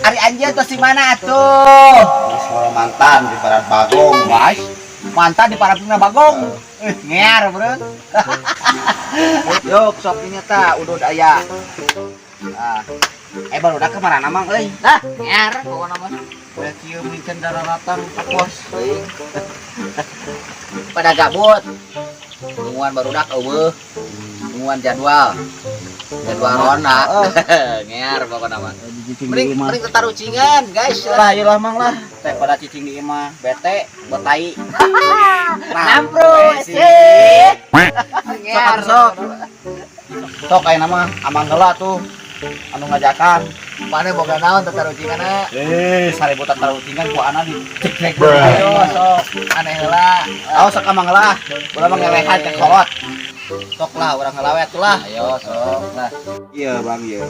Ari anjeun tos di mana atuh? Soal mantan di Barat Bagong, Guys, mantan di parapina Bagong. Ngear, bro. Yuk, sok ini ta udud aya. Baru udah kemana namang euy? Dah, ngear pokona mah. Da kieu micen dararatan ka pos euy. Pada gabut. Nungguan baru udah eueuh. Nungguan jadwal rona. Ngear pokona mah. Mending tetarucingan, guys. lah iyalah mang lah. Teh pada cicing di imah, bete, betai. Nampro sih. Sok. Sok aya nama amang heula tuh. Anu ngajakan. Mana boga naon tetarucinganna? Sarebu tatarutingan ku ana di cekrek. Ayo sok aneh heula. Aos sok amang heula. Ulah mah ngelehan ke kolot. Sok lah urang ngelawet lah. Ayo sok lah. Iya, Bang, iya.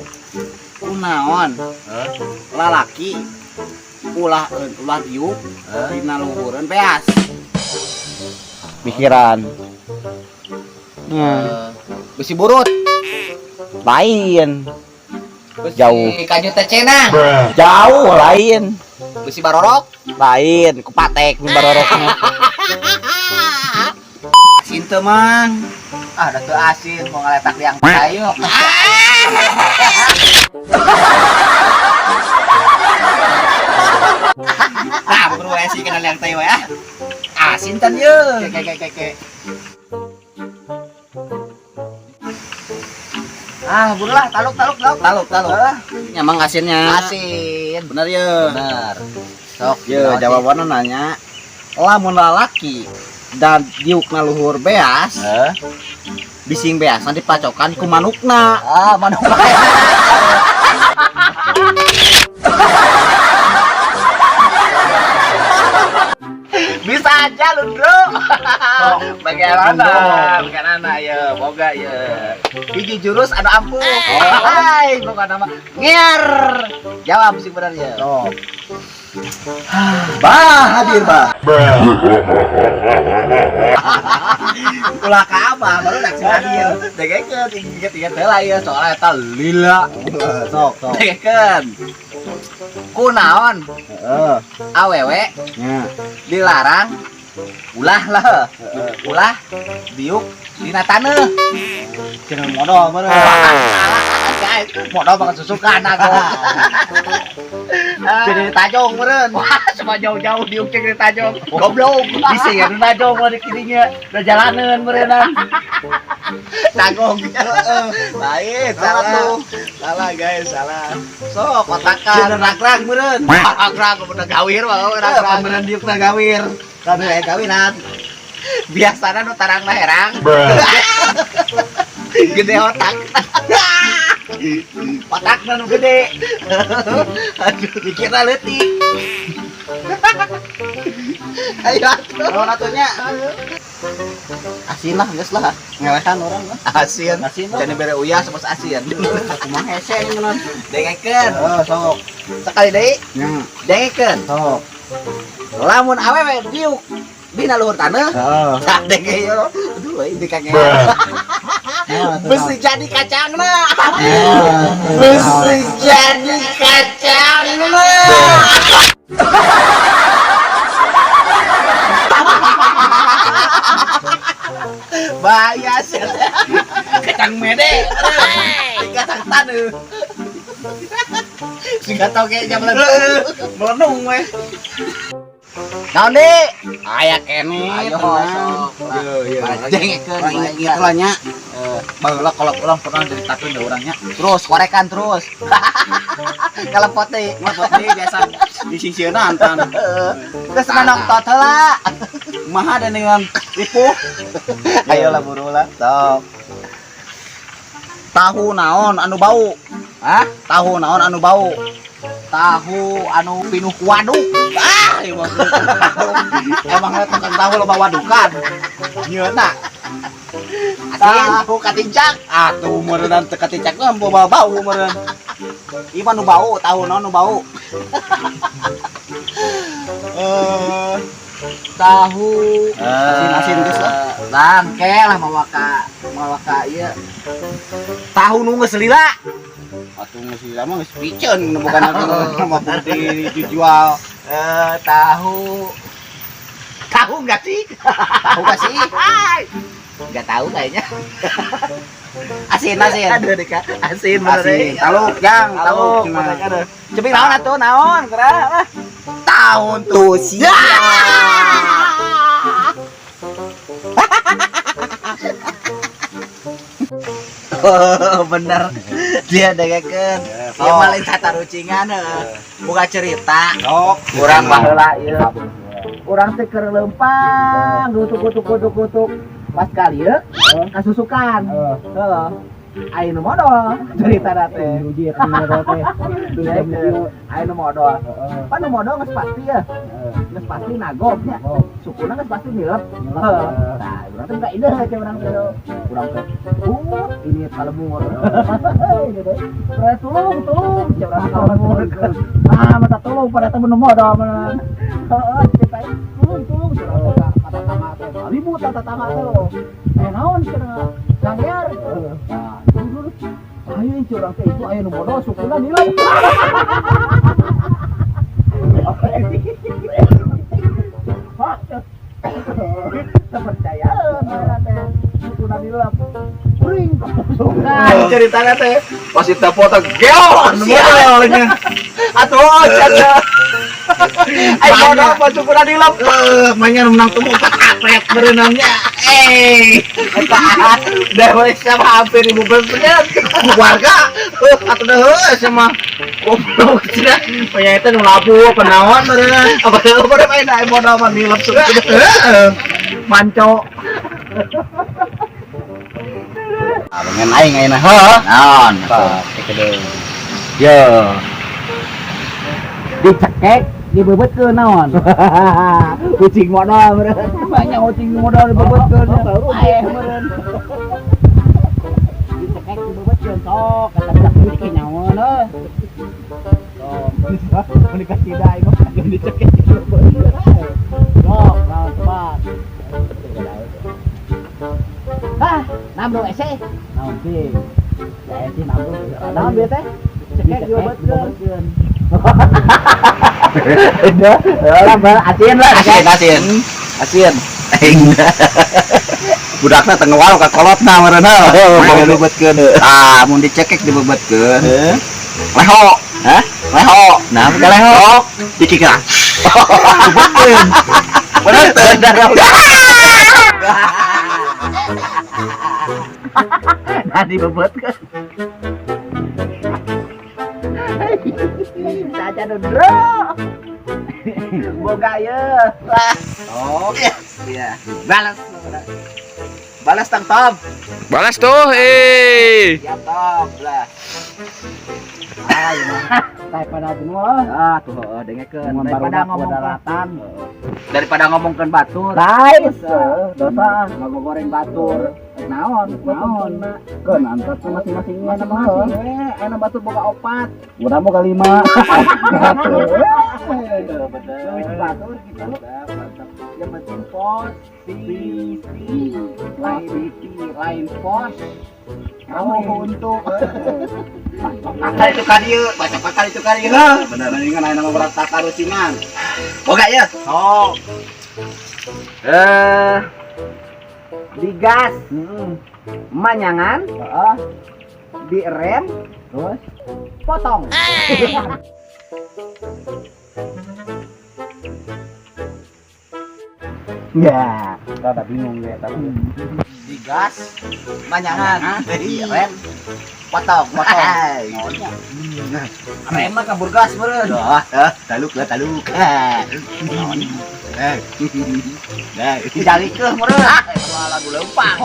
Kunaon? Lalaki ulah diuk dina luhureun beas. Pikiran. Besi burut. Lain. Besi Jauh. Kanyu teh cenah. Jauh lain. Besi barorok. Lain ku patek nu barorokna. Asin teu mang. Ah, da teu asin mau ngaletak liang ayo. Nah, buru esi kenal yang teh we ah. Asin tan ye. Ke. Ah, buru lah taluk. Nyamang asinnya. Asin. Bener ye. Bener. Sok Ye, jawabannya nanya. Lamun lalaki dan diukna luhur beas, bising beasna dipacokan ku manukna. Ah, manuk. Bisa aja lu, Bro. Bagaimana ya, boga ya. Hiji jurus ada ampuh. Hai, boga nama ngiar. Jawab sih benar ya. Oh. Bah, hadir bah. Ulah ka abah baru dak hadir. Degekeun inget heula ya soalnya eta lila. Sok. Degekeun. Kunaon? Heeh. Awewe Nya. dilarang ulah lah. Ulah diuk dina taneuh. Cenah modal meureun. Guys, modal banget susukan aku. Jadi tajong meureun. Wah, cuma jauh-jauh diuk cek di Tajong. Goblok. Bisa ya nu tajong mah di kidinya. Da jalaneun meureunna. Tanggung. Lain, salah tuh. Salah guys, salah. So, kotakan. Rak-rak meureun. Rak-rak udah gawir mah, rak-rak. Meureun diukna gawir. Kan kawinan. Biasana nu tarangna herang. Gede otak. Otakna nu gede. Aduh, mikirna leutik. Ayo atuh. Naon atunya? Asin lah, geus lah. Ngelehan orang mah. Asin. Asin. Jadi bere uyah sama asin. Kumaha hese ngeun. Dengekeun. Oh, sok. Sekali deui. Nya. Dengekeun. Sok. Lamun awewe diuk dina luhur taneuh. Oh. Tak denge yo. Aduh, ini kagak. Nah, Besi jadi kacangna. Besi jadi kacangna. Bahaya sih. Kacang mede. Kacang taneuh. Enggak tahu kayaknya melenung weh. Naon deui? Aya kene. Ayo, tenang. sok. Iya. Dengekeun, Orang gitu lah nya. Baheula kalau ulang pernah ceritakeun da urangnya. Terus korekan terus. Kalau pote, Pote biasa disisieuna antan. terus manongtot heula. Kumaha da dengan tipu? Ayo lah buru lah. Sok. Tahu naon anu bau? Hah? Tahu naon anu bau? Tahu anu pinuh ku waduk. Emang tukang tahu loba wadukan. Nyeuna. Tahu katincak. Atuh meureun teu katincak mah bawa bau meureun. Ieu mah nu bau, tahu naon nu bau. tahu Asin geus lah. Bangke lah mawaka ieu tahu nu geus lila Atuh geus lama geus piceun bukan mah dijual. Tahu nggak sih? Tahu gak sih? Nggak tahu kayaknya. Asin. Aduh deka, asin bener. Asin. Taluk, Jang, taluk. Cepet naon atuh naon? Kera. Tahun tuh sia. Oh, bener. Dia dagekeun. Dia malah tata rucingan buka cerita. Sok, Urang baheula ieu. Urang teh keur leumpang, kutuk. Pas kali ya, kasusukan. Heeh. Ayo nu modal cerita teh. Duit teh. Ayo nu modal. Pan nu modal geus pasti ya. Geus pasti nagobnya. Sukuna geus pasti nilep. Heeh. Nah, urang teh enggak ide ke urang teh. Urang teh. Ini kalebur. Ini deh. Tolong, urang kalebur. Ah, mata tolong pada temen nu modal meureun. Heeh, ceritain. Tolong kata tama teh. Ribut kata tama teh. Naon cenah? Sanggar. Nah, dulu. Ayo curang teh itu aya nu modal sukuna nilai. Kepercayaan teh sukuna nilai. Kuring kepusukan ceritanya teh. pas kita foto geol modalnya. Atuh caca. Ayo modal pas sukuna nilai. Mainnya menang temu katret berenangnya. Udah boleh sama hampir 15% Warga atuh deuh sama goblok cenah. punya itu ngelabu penawan beneran apa udah main air modal mah nilep suka manco Dengan aing ayeuna heuh. Naon? yo dicekek dibebetkeun naon kucing modal beneran banyak kucing modal dibebetkeun aeh beneran dicekek dibebetkeun sok kata budak iki nyawan euy mau dikasih dai kok yang dicekek sok lawan cepat nambro ese naon sih ya ese nambro naon bieu teh cekek dibebetkeun asin lah Asin. Budakna teu ngawal ka kolotna meureun heuh. Dibebetkeun. Ah, mun dicekek dibebetkeun. Leho. Hah? Leho. Nah, bukan leho. Dikikak. Dibebetkeun. Bener. Nah dibebetkeun saja dudro boga ya Oh, iya. balas tang Tom Balas tuh, ya Tom lah daripada semua tuh dengekeun daripada ngomongkeun batur dosa ngagoreng batur naon keun antar masing-masing enak batur boga opat urang boga 5 batur gitu yang penting pos lain pos kamu untuk Pakal itu kadieu, baca pakal itu kadieu. Bener ini kan aya nama berat tata rucingan. Boga ya? oh digas manyangan direm terus potong ya rada bingung ya tapi digas manyangan direm potong rem mah kabur gas meureun Taluk. nah dijali ke meureun lagu leumpang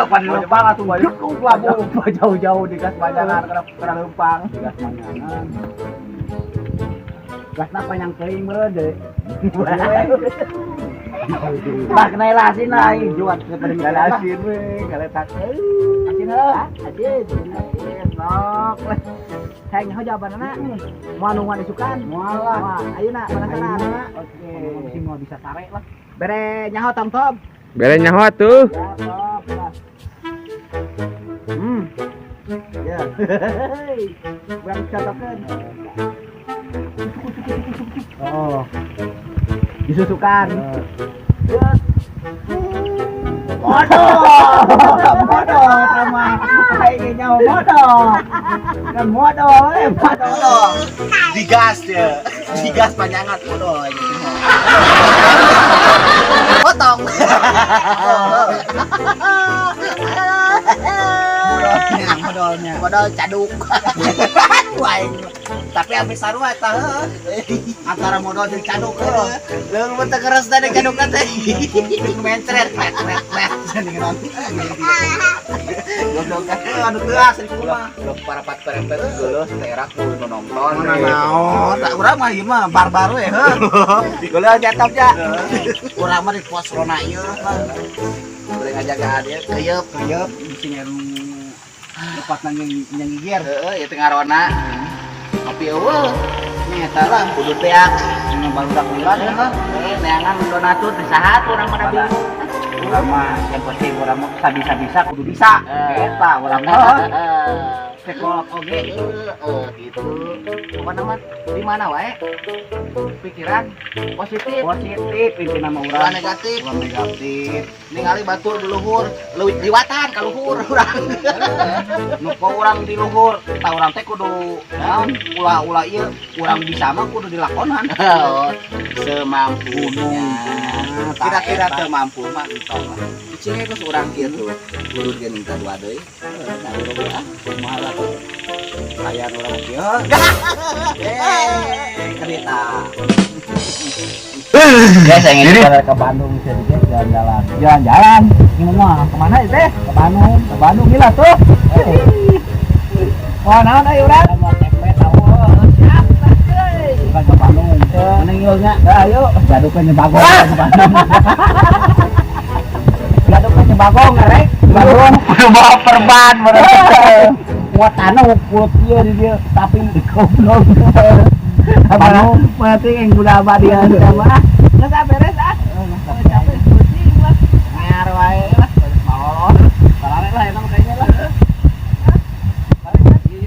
pan leumpang atuh banyak labu jauh-jauh digas manyangan kana leumpang digas manyangan gasna panjang teuing meureun deui Bah kena lasin lain jual ke pada lasin we kaletak asin lah asin nok Hayang nyaho jawabanana. Moal nu disukan. Moal lah. Ayeuna penasaran. Oke. Mungkin mau bisa tarik lah. Bere nyaho Tom. Bere nyaho atuh. Ya. Buang cocokeun. Oh. Disusukan. Terus Modo sama ini nyawa modo. Kan modo, modo. Digas dia. Digas panjangan modo gitu. Potong. Modal caduk. Tapi habis sarua tah antara modal jeung caduk leung mah teu keras teh caduk teh mencret godog anu teu asli kumaha parapat perempet geuleuh terak kudu nonton naon tak urang mah ieu mah barbar we heuh geuleuh jatop ja urang mah di pos rona ieu boleh ngajaga dia keuyeub di sini lepas nyanyigier ieu teh ngarona tapi eueuh nyata lah kudu teak baru dak bulan neangan donatur di sahat urang mah bingung urang mah yang penting urang mah bisa kudu bisa eta urang mah sekolah oge gitu pokona mah di mana wae pikiran positif itu nama urang negatif ningali batur di luhur leuwih liwatan ka luhur urang nu ko urang di luhur ta urang teh kudu naon ulah ieu urang bisa mah kudu dilakonan semampunya kira-kira teu mampu mah entong lah cing geus urang kieu tuh kudu geuning ka dua deui kumaha layar urang kieu kereta ya saya ingin ke Bandung sedikit jalan-jalan ini mah kemana itu teh ke Bandung gila tuh wah naon ayo urang mau tempe tahu siap bukan ke Bandung neng yulnya ayo gaduh nyebagong ke Bandung gaduh nyebagong ngerek Bandung bawa perban muat tanah kulit dia di dia tapi goblok Bandung mati yang udah abadi sama nggak beres capek pusing lah ngar wae